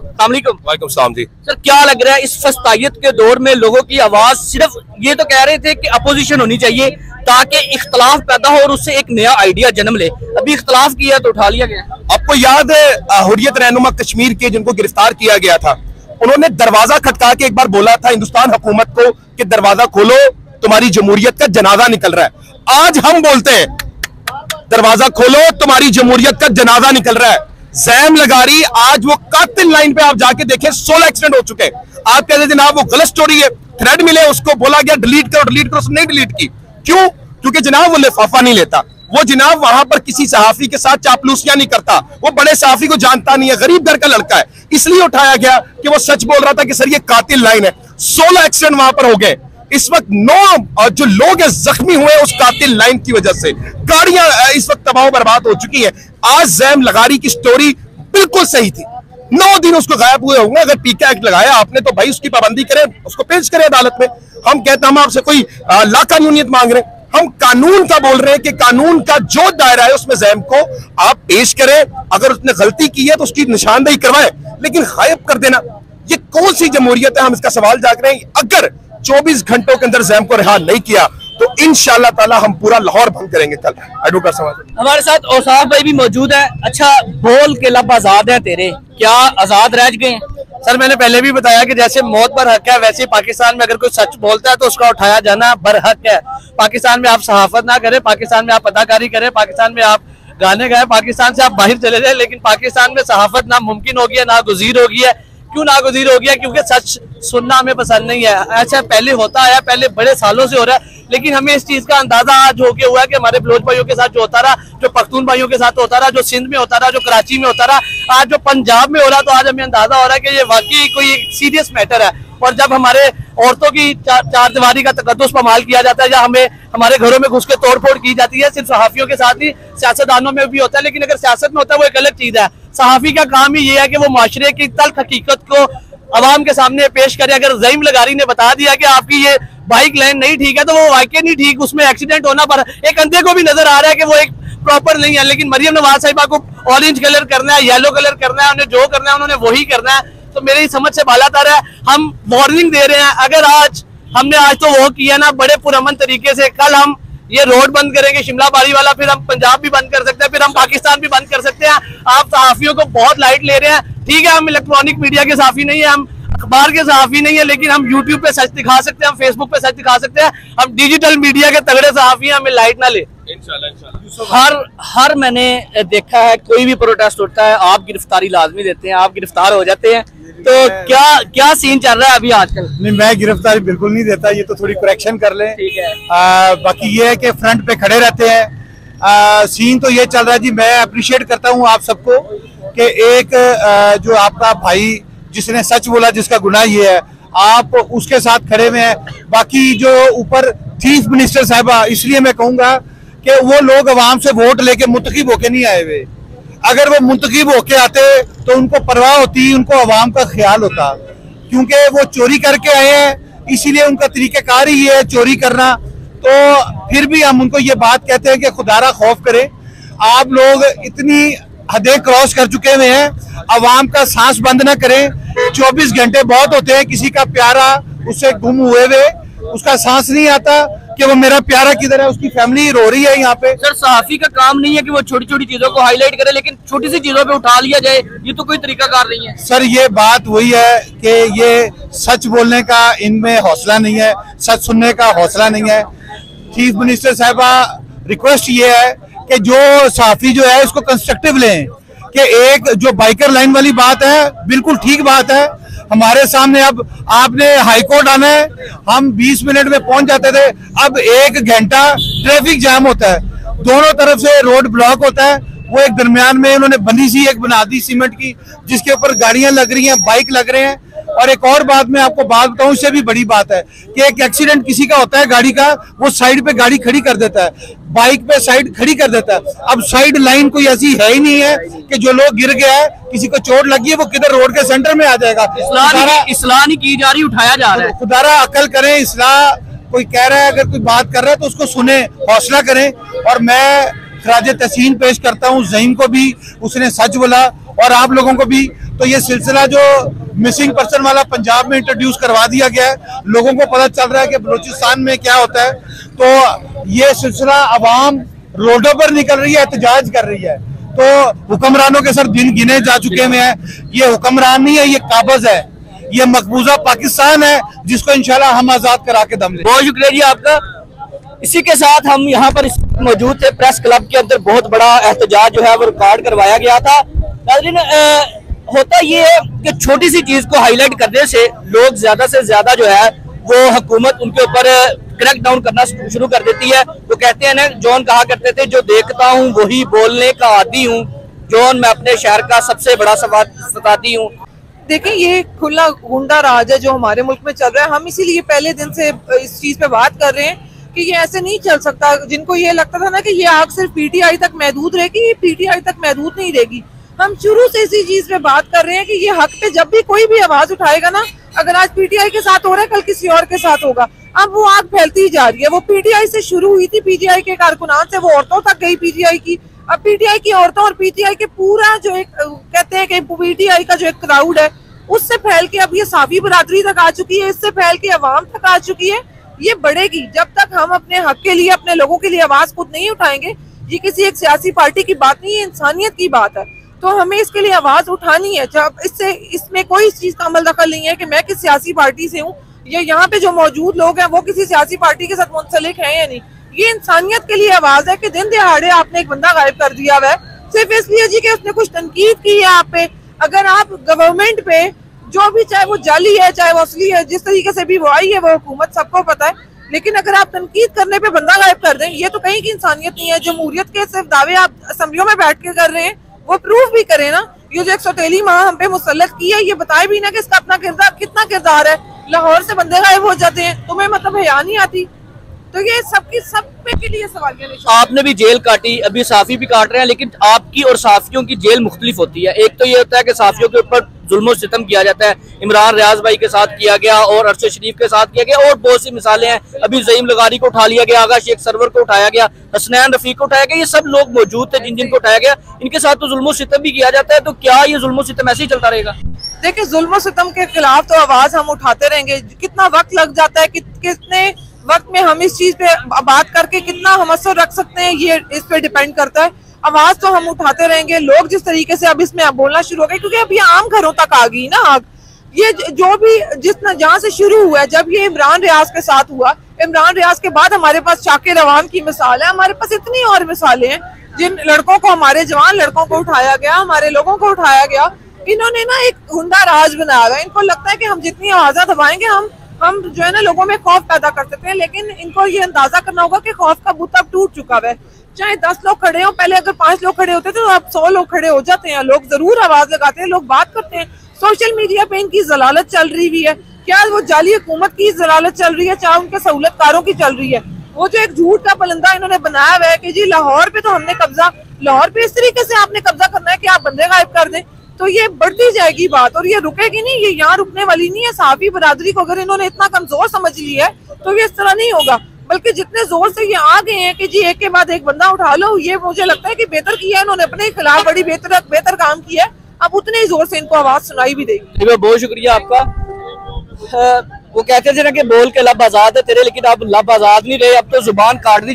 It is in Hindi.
वालेकुम सलाम जी। सर क्या लग रहा है इस फस्तायत के दौर में लोगों की आवाज सिर्फ ये तो कह रहे थे कि अपोजिशन होनी चाहिए ताकि इख्तलाफ पैदा हो और उससे एक नया आइडिया जन्म ले, अभी इख्तलाफ किया तो उठा लिया गया। आपको याद है हुर्रियत रहनुमा कश्मीर के जिनको गिरफ्तार किया गया था, उन्होंने दरवाजा खटका के एक बार बोला था हिंदुस्तान हुकूमत को कि दरवाजा खोलो, तुम्हारी जमहूरियत का जनाजा निकल रहा है। आज हम बोलते हैं दरवाजा खोलो, तुम्हारी जमहूरियत का जनाजा निकल रहा है। जैम लगारी आज वो कातिल लाइन पे आप जाके देखें 16 एक्सीडेंट हो चुके हैं। आप कहते जनाब वो गलत स्टोरी है, थ्रेड मिले उसको बोला गया डिलीट करो, उसने नहीं डिलीट की। क्यों? क्योंकि जनाब वो लिफाफा नहीं लेता, वो जनाब वहां पर किसी सहाफी के साथ चापलूसियां नहीं करता, वो बड़े सहाफी को जानता नहीं है, गरीब घर का लड़का है, इसलिए उठाया गया कि वो सच बोल रहा था कि सर ये कातिल लाइन है। 16 एक्सीडेंट वहां पर हो गए। इस वक्त 9 जो लोग जख्मी हुए उस कातिल लाइन की वजह से, गाड़ियां इस वक्त तबाह बर्बाद हो चुकी है। आज जैम लगारी की स्टोरी बिल्कुल सही थी, 9 दिन उसको गायब हुए होंगे। अगर पीके एक्ट लगाया आपने तो भाई उसकी पाबंदी करें, उसको पेश करें अदालत में। हम कहते हैं हम आपसे कोई लाकानूनियत मांग रहे हैं, हम कानून का बोल रहे हैं कि कानून का जो दायरा है उसमें जैम को आप पेश करें। अगर उसने गलती की है तो उसकी निशानदेही करवाएं, लेकिन गायब कर देना ये कौन सी जमहूरियत है? हम इसका सवाल जाग रहे हैं। अगर 24 घंटों के अंदर जैम को रिहा नहीं किया तो इंशाअल्लाह ताला हम पूरा लाहौर भंग करेंगे। कल एडवोकेट साहब हमारे साथ औसाफ भाई भी मौजूद है। अच्छा, बोल के लब आजाद है तेरे, क्या आजाद रह गए? सर मैंने पहले भी बताया कि जैसे मौत पर हक है, वैसे पाकिस्तान में अगर कोई सच बोलता है तो उसका उठाया जाना बरहक है। पाकिस्तान में आप सहाफत ना करें, पाकिस्तान में आप अदाकारी करें, पाकिस्तान में आप गाने गाए, पाकिस्तान से आप बाहर चले जाए, लेकिन पाकिस्तान में सहाफत नामुमकिन हो गई है, नागुज़ीर हो गई है। क्यों नागुज़ीर हो गया? क्योंकि सच सुनना हमें पसंद नहीं है। ऐसा पहले होता है, पहले बड़े सालों से हो रहा है, लेकिन हमें इस चीज का अंदाजा आज हो गया हुआ है कि हमारे बलोच भाइयों के साथ जो होता रहा, जो पख्तून भाइयों के साथ होता रहा, जो सिंध में होता रहा, जो कराची में होता रहा, आज जो पंजाब में हो रहा, तो आज हमें अंदाजा हो रहा है कि ये वाकई कोई सीरियस मैटर है। और जब हमारे औरतों की चार दीवारी का तकद्दुस पमाल किया जाता है, या हमें हमारे घरों में घुस के तोड़ फोड़ की जाती है, सिर्फ सहाफियों के साथ ही सियासतदानों में भी होता है, लेकिन अगर सियासत में होता है वो एक अलग चीज है। सहाफी का काम ही ये है कि वो माशरे की तल्ख हकीकत को अवाम के सामने पेश करे। अगर ज़ईम लगारी ने बता दिया कि आपकी ये बाइक लाइन नहीं ठीक है तो वो वाकई नहीं ठीक, उसमें एक्सीडेंट होना पर एक अंधे को भी नजर आ रहा है कि वो एक प्रॉपर नहीं है। लेकिन मरियम नवाज साहिबा को ऑरेंज कलर करना है, येलो कलर करना है, उन्हें जो करना है उन्होंने वही करना है। तो मेरी समझ से बाला तार है, हम वार्निंग दे रहे हैं। अगर आज हमने आज तो वो किया ना बड़े पुरअमन तरीके से, कल हम ये रोड बंद करेंगे शिमला बारी वाला, फिर हम पंजाब भी बंद कर सकते हैं, फिर हम पाकिस्तान भी बंद कर सकते हैं। आप सहाफियों को बहुत लाइट ले रहे हैं, ठीक है, हम इलेक्ट्रॉनिक मीडिया के सहाफी नहीं है, हम अखबार के सहाफी नहीं है, लेकिन हम यूट्यूब पे सच दिखा सकते हैं, हम फेसबुक पे सच दिखा सकते हैं, हम डिजिटल मीडिया के तगड़े सहाफी हैं, हमें लाइट ना ले। हर मैंने देखा है कोई भी प्रोटेस्ट होता है आप गिरफ्तारी लाजमी देते हैं, आप गिरफ्तार हो जाते हैं, तो क्या सीन चल रहा है अभी आजकल? नहीं, मैं गिरफ्तारी बिल्कुल नहीं देता, ये तो थोड़ी करेक्शन कर लें। ठीक है। बाकी ये है कि फ्रंट पे खड़े रहते हैं। सीन तो ये चल रहा है जी, मैं अप्रिशिएट करता हूँ आप सबको कि एक जो आपका भाई जिसने सच बोला, जिसका गुनाह ये है, आप उसके साथ खड़े हुए हैं। बाकी जो ऊपर चीफ मिनिस्टर साहिबा, इसलिए मैं कहूँगा कि वो लोग अवाम से वोट लेके मुंतखब होके नहीं आए हुए। अगर वो मुंतखब होके आते तो उनको परवाह होती, उनको अवाम का ख्याल होता, क्योंकि वो चोरी करके आए हैं, इसीलिए उनका तरीक़ाकार ही ये है चोरी करना। तो फिर भी हम उनको ये बात कहते हैं कि खुदारा खौफ करें, आप लोग इतनी हदें क्रॉस कर चुके हुए हैं, अवाम का सांस बंद ना करें। 24 घंटे बहुत होते हैं, किसी का प्यारा उससे गुम हुए हुए, उसका सांस नहीं आता कि वो मेरा प्यारा किधर है, उसकी फैमिली रो रही है यहाँ पे। सर सहाफी का काम नहीं है कि वो छोटी छोटी चीजों को हाईलाइट करे, लेकिन छोटी सी चीजों पे उठा लिया जाए, ये तो कोई तरीकाकार नहीं है। सर ये बात वही है कि ये सच बोलने का इनमें हौसला नहीं है, सच सुनने का हौसला नहीं है। चीफ मिनिस्टर साहबा, रिक्वेस्ट ये है कि जो सहाफी जो है इसको कंस्ट्रक्टिव लें, कि एक जो बाइकर लाइन वाली बात है बिल्कुल ठीक बात है। हमारे सामने अब आपने हाईकोर्ट आना है, हम 20 मिनट में पहुंच जाते थे, अब 1 घंटा ट्रैफिक जाम होता है, दोनों तरफ से रोड ब्लॉक होता है। वो एक दरमियान में उन्होंने बंदी सी एक बना दी सीमेंट की, जिसके ऊपर गाड़ियां लग रही हैं, बाइक लग रहे हैं। और एक और बात मैं आपको बात बताऊं, इससे भी बड़ी बात है कि एक एक्सीडेंट किसी का होता है गाड़ी का, वो साइड पे गाड़ी खड़ी कर देता है, बाइक पे साइड खड़ी कर देता है। अब साइड लाइन कोई ऐसी है ही नहीं है कि जो लोग गिर गया है, किसी को चोट लगी है, वो किधर रोड के सेंटर में आ जाएगा। इस्लाह नहीं की जा रही, उठाया जा रहा है। खुदारा अकल करें, इस्लाह कोई कह रहा है, अगर कोई बात कर रहा है तो उसको सुने, हौसला करें। और मैं खराज तहसीन पेश करता हूँ ज़ईम को भी, उसने सच बोला, और आप लोगों को भी। तो ये सिलसिला जो मिसिंग पर्सन वाला पंजाब में इंट्रोड्यूस करवा दिया गया है, लोगों को पता चल रहा है कि बलूचिस्तान में क्या होता है, तो ये सिलसिला अवाम रोडों पर निकल रही है, एहतजाज कर रही है। तो हुक्मरानों के सर दिन गिने जा चुके हैं। ये हुक्मरान नहीं है, ये काबज है, ये मकबूजा पाकिस्तान है जिसको इंशाल्लाह हम आजाद करा के दम लेंगे। बहुत शुक्रिया जी आपका। इसी के साथ हम यहाँ पर मौजूद थे प्रेस क्लब के अंदर, बहुत बड़ा एहतजाज जो है वो रिकॉर्ड करवाया गया था। नाज़रीन, होता ये है कि छोटी सी चीज को हाईलाइट करने से लोग ज्यादा से ज्यादा जो है वो हुकूमत उनके ऊपर क्रैक डाउन करना शुरू कर देती है। वो कहते हैं ना, जॉन कहा करते थे, जो देखता हूँ वही बोलने का आदी हूँ, जॉन मैं अपने शहर का सबसे बड़ा सताती हूँ। देखिए, ये खुला गुंडा राज है जो हमारे मुल्क में चल रहा है। हम इसीलिए पहले दिन से इस चीज पे बात कर रहे हैं कि ये ऐसे नहीं चल सकता। जिनको ये लगता था ना कि ये आग सिर्फ पीटीआई तक महदूद रहेगी, ये पीटीआई तक महदूद नहीं रहेगी। हम शुरू से इसी चीज पे बात कर रहे हैं कि ये हक पे जब भी कोई भी आवाज उठाएगा ना, अगर आज पीटीआई के साथ हो रहा है, कल किसी और के साथ होगा। अब वो आग फैलती ही जा रही है। वो पीटीआई से शुरू हुई थी, पीटीआई के कारकुनान से वो औरतों तक गई पीटीआई की। अब पीटीआई की औरतों और पीटीआई के पूरा जो एक कहते हैं कि पीटीआई का जो एक क्राउड है, उससे फैल के अब ये साफी बरादरी तक आ चुकी है, इससे फैल के अवाम तक आ चुकी है। ये बढ़ेगी जब तक हम अपने हक के लिए, अपने लोगों के लिए आवाज खुद नहीं उठाएंगे। ये किसी एक सियासी पार्टी की बात नहीं है, इंसानियत की बात है। तो हमें इसके लिए आवाज उठानी है। जब इसमें कोई इस चीज का अमल दखल नहीं है कि मैं किस सियासी पार्टी से हूँ, या यहाँ पे जो मौजूद लोग हैं वो किसी सियासी पार्टी के साथ मुंसलिक हैं या नहीं। ये इंसानियत के लिए आवाज है कि दिन दिहाड़े आपने एक बंदा गायब कर दिया हुआ है सिर्फ इसलिए जी कि उसने कुछ तनकीद की है आप पे। अगर आप गवर्नमेंट पे जो भी, चाहे वो जाली है चाहे वो असली है, जिस तरीके से भी वो आई है वो हुकूमत सबको पता है, लेकिन अगर आप तनकीद करने पे बंदा गायब कर दें, ये तो कहीं की इंसानियत नहीं है। जमहूरियत के सिर्फ दावे आप असम्बलियों में बैठ के कर रहे हैं, वो प्रूफ भी करें ना। ये जो 113 माह हम पे मुसल्लत की है, ये बताए भी ना कि इसका अपना किरदार कितना किरदार है। लाहौर से बंदे गायब हो जाते हैं, तुम्हें मतलब हया नहीं आती। तो ये सबकी सब पे के लिए सवालिया निशान। आपने भी जेल काटी, अभी साफी भी काट रहे हैं, लेकिन आपकी और साफियों की जेल मुख्तलिफ होती है। एक तो ये होता है कि साफियों के ऊपर जुल्म सितम किया जाता है, इमरान रियाज भाई के साथ किया गया और अरशद शरीफ के साथ किया गया, और बहुत सी मिसालें हैं। अभी ज़ईम लगारी को उठा लिया गया, आगा शेख सरवर को उठाया गया, हसनैन रफीक को उठाया गया। ये सब लोग मौजूद थे जिनको उठाया गया, इनके साथ तो जुल्म सितम भी किया जाता है। तो क्या ये जुल्म सितम ऐसे ही चलता रहेगा? देखिए, जुल्म सितम के खिलाफ तो आवाज हम उठाते रहेंगे। कितना वक्त लग जाता है, कितने वक्त में हम इस चीज पे बात करके कितना हम असर रख सकते हैं, ये इस पे डिपेंड करता है। आवाज तो हम उठाते रहेंगे। लोग जिस तरीके से अब इसमें बोलना शुरू हो गए, क्योंकि अब ये आम घरों तक आ गई ना आग। ये जो भी जितना जहाँ से शुरू हुआ है, जब ये इमरान रियाज के साथ हुआ, इमरान रियाज के बाद हमारे पास शाकिर रवान की मिसाल है, हमारे पास इतनी और मिसालें हैं जिन लड़कों को, हमारे जवान लड़कों को उठाया गया, हमारे लोगों को उठाया गया। इन्होंने ना एक गुंडा राज बनाया हुआ। इनको लगता है कि हम जितनी आवाज़ दबाएंगे हम जो है ना लोगों में खौफ पैदा कर सकते हैं, लेकिन इनको ये अंदाजा करना होगा कि खौफ का बूता अब टूट चुका है। चाहे 10 लोग खड़े हो, पहले अगर 5 लोग खड़े होते थे तो अब 100 लोग खड़े हो जाते हैं। लोग जरूर आवाज लगाते हैं, लोग बात करते हैं। सोशल मीडिया पे इनकी जलालत चल रही हुई है। क्या वो जाली हुकूमत की जलालत चल रही है, चाहे उनके सहूलतकारों की चल रही है। वो जो एक झूठ का पलंदा इन्होंने बनाया हुआ है कि जी लाहौर पे तो हमने कब्जा, लाहौर पे इस तरीके से आपने कब्जा करना है कि आप बंदे गायब कर दें, तो ये बढ़ती जाएगी बात और ये रुकेगी नहीं। ये यहाँ रुकने वाली नहीं है। साफी बरादरी को अगर इन्होंने इतना कमजोर समझ लिया है तो ये इस तरह नहीं होगा, बल्कि जितने जोर से ये आ गए हैं कि जी एक के बाद एक बंदा उठा लो, ये मुझे लगता है कि बेहतर किया है इन्होंने, अपने खिलाफ बड़ी बेहतर काम किया है। अब उतने ही जोर से इनको आवाज सुनाई भी देगी। बहुत शुक्रिया आपका। वो कहते थे ना कि बोल के लब आजाद है तेरे, लेकिन अब लब आजाद नहीं रहे, अब तो जुबान काट दी